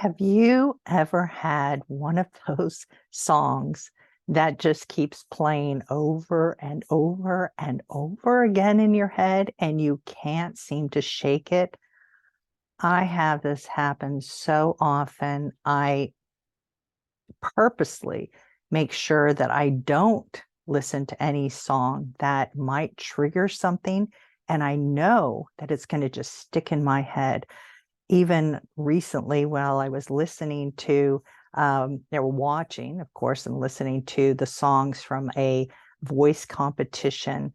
Have you ever had one of those songs that just keeps playing over and over and over again in your head and you can't seem to shake it? I have this happen so often. I purposely make sure that I don't listen to any song that might trigger something, and I know that it's going to just stick in my head. Even recently, while I was listening to, they were watching, of course, and listening to the songs from a voice competition,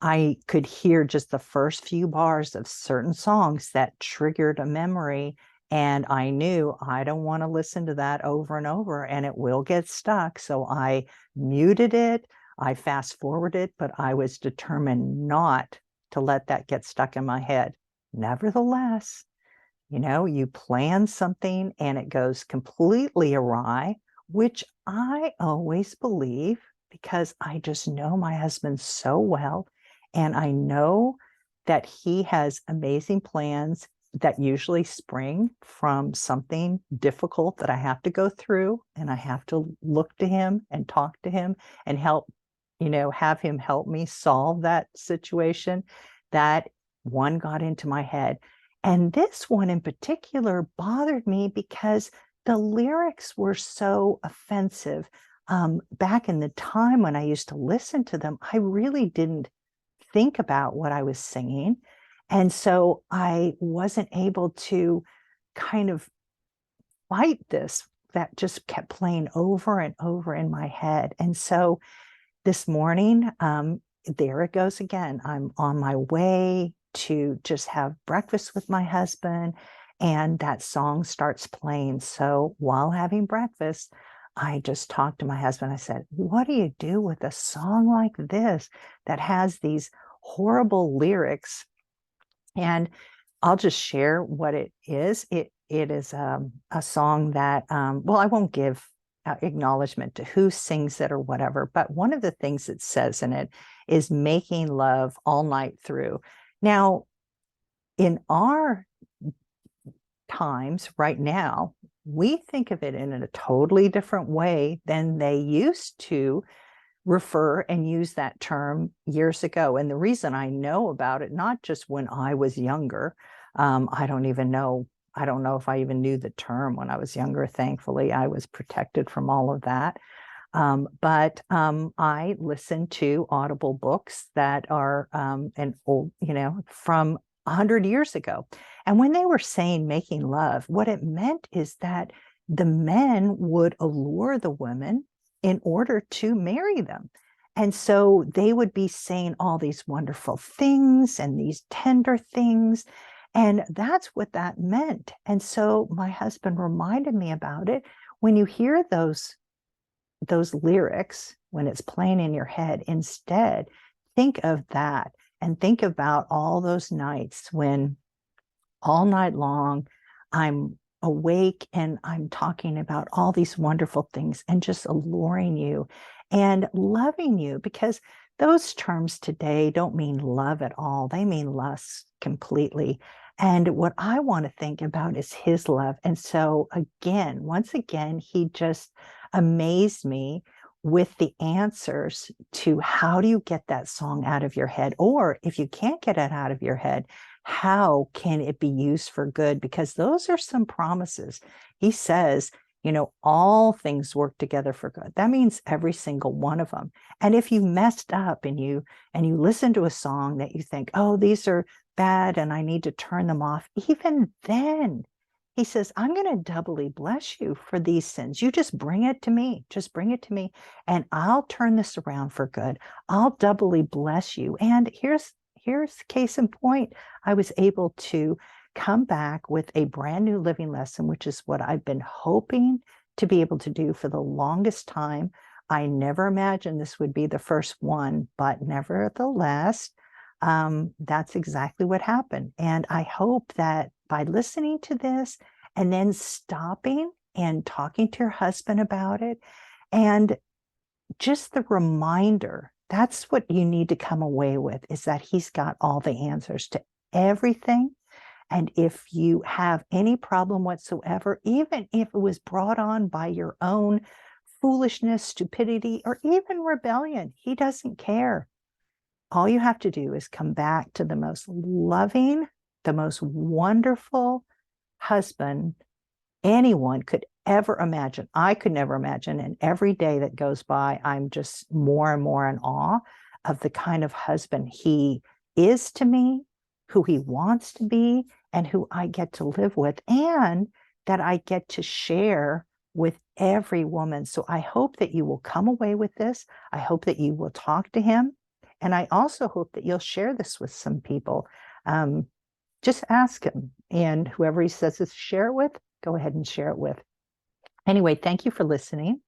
I could hear just the first few bars of certain songs that triggered a memory. And I knew I don't want to listen to that over and over, and it will get stuck. So I muted it, I fast forwarded, but I was determined not to let that get stuck in my head. Nevertheless, you plan something and it goes completely awry, which I always believe because I just know my husband so well. And I know that he has amazing plans that usually spring from something difficult that I have to go through. And I have to look to him and talk to him and help, have him help me solve that situation. That one got into my head. And this one in particular bothered me because the lyrics were so offensive. Back in the time when I used to listen to them, I really didn't think about what I was singing. And so I wasn't able to kind of fight this that just kept playing over and over in my head. And so this morning, there it goes again. I'm on my way to just have breakfast with my husband, and that song starts playing. So while having breakfast, I just talked to my husband. I said, "What do you do with a song like this that has these horrible lyrics?" And I'll just share what it is. It is a song that, well, I won't give acknowledgement to who sings it or whatever, but one of the things it says in it is making love all night through. Now, in our times right now, we think of it in a totally different way than they used to refer and use that term years ago. And the reason I know about it, not just when I was younger, I don't even know. I don't know if I even knew the term when I was younger. Thankfully, I was protected from all of that. But I listen to Audible books that are an old, from 100 years ago. And when they were saying making love, what it meant is that the men would allure the women in order to marry them. And so they would be saying all these wonderful things and these tender things. And that's what that meant. And so my husband reminded me about it. When you hear those lyrics, when it's playing in your head, instead, think of that and think about all those nights when all night long I'm awake and I'm talking about all these wonderful things and just alluring you and loving you, because those terms today don't mean love at all. They mean lust completely. And what I want to think about is his love. And so again, once again, he just amazed me with the answers to how do you get that song out of your head? Or if you can't get it out of your head, how can it be used for good? Because those are some promises. He says, all things work together for good. That means every single one of them. And if you messed up and you listen to a song that you think, oh, these are bad and I need to turn them off, even then, he says, I'm going to doubly bless you for these sins. You just bring it to me. Just bring it to me, and I'll turn this around for good. I'll doubly bless you. And here's case in point. I was able to come back with a brand new living lesson, which is what I've been hoping to be able to do for the longest time. I never imagined this would be the first one, but nevertheless, that's exactly what happened. And I hope that by listening to this and then stopping and talking to your husband about it, and just the reminder, that's what you need to come away with, is that he's got all the answers to everything. And if you have any problem whatsoever, even if it was brought on by your own foolishness, stupidity, or even rebellion, he doesn't care. All you have to do is come back to the most loving, the most wonderful husband anyone could ever imagine. I could never imagine. And every day that goes by, I'm just more and more in awe of the kind of husband he is to me, who he wants to be, and who I get to live with, and that I get to share with every woman. So I hope that you will come away with this. I hope that you will talk to him. And I also hope that you'll share this with some people. Just ask him. And whoever he says to share it with, go ahead and share it with. Anyway, thank you for listening.